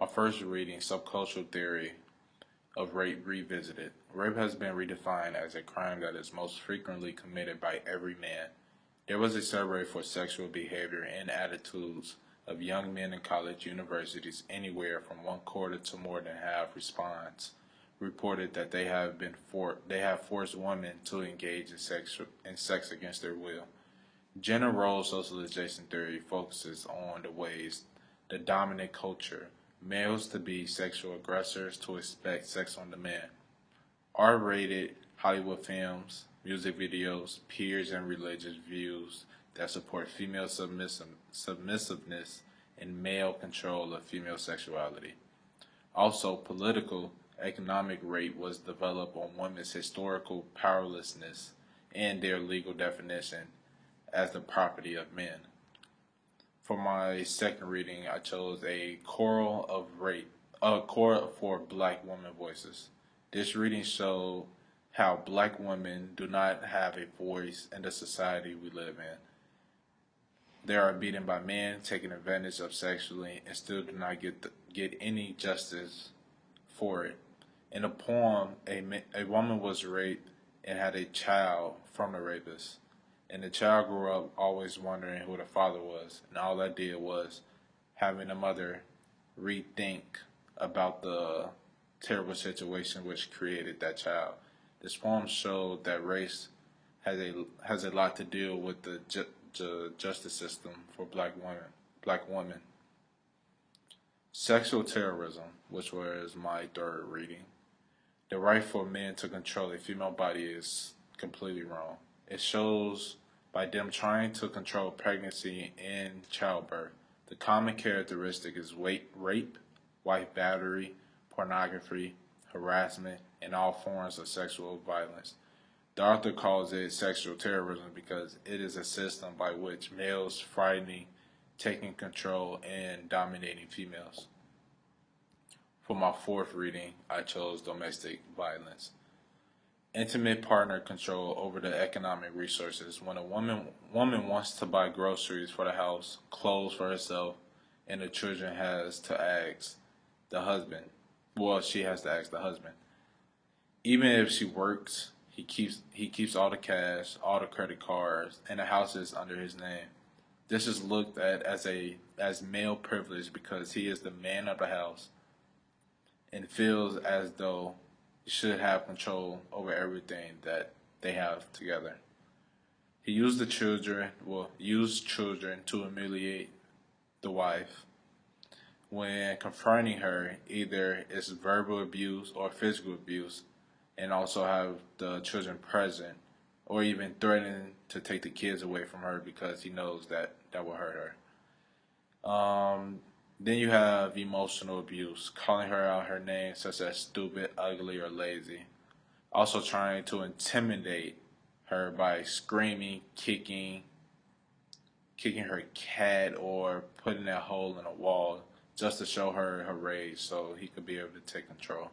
My first reading, Subcultural Theory of Rape Revisited. Rape has been redefined as a crime that is most frequently committed by every man. There was a survey for sexual behavior and attitudes of young men in college universities. Anywhere from one quarter to more than half respondents reported that they have forced women to engage in sex against their will. Gender role socialization theory focuses on the ways the dominant culture males to be sexual aggressors to expect sex on demand. R-rated Hollywood films, music videos, peers, and religious views that support female submissiveness and male control of female sexuality. Also, political economic rape was developed on women's historical powerlessness and their legal definition as the property of men. For my second reading, I chose a choral of rape, a choral for Black women voices. This reading showed how Black women do not have a voice in the society we live in. They are beaten by men, taken advantage of sexually, and still do not get any justice for it. In the poem, a woman was raped and had a child from the rapist. And the child grew up always wondering who the father was. And all that did was having the mother rethink about the terrible situation which created that child. This poem showed that race has a lot to do with the justice system for black women. Sexual terrorism, which was my third reading. The right for men to control a female body is completely wrong. It shows by them trying to control pregnancy and childbirth. The common characteristic is rape, wife battery, pornography, harassment, and all forms of sexual violence. The author calls it sexual terrorism because it is a system by which males frightening, taking control, and dominating females. For my fourth reading, I chose domestic violence. Intimate partner control over the economic resources. When a woman wants to buy groceries for the house, clothes for herself, and the children has to ask the husband. Well, she has to ask the husband. Even if she works, he keeps all the cash, all the credit cards, and the house is under his name. This is looked at as male privilege because he is the man of the house and feels as though should have control over everything that they have together. He used children to humiliate the wife. When confronting her, either it's verbal abuse or physical abuse, and also have the children present, or even threatening to take the kids away from her because he knows that will hurt her. Then you have emotional abuse, calling her out her names such as stupid, ugly, or lazy. Also trying to intimidate her by screaming, kicking her cat, or putting a hole in a wall just to show her rage so he could be able to take control.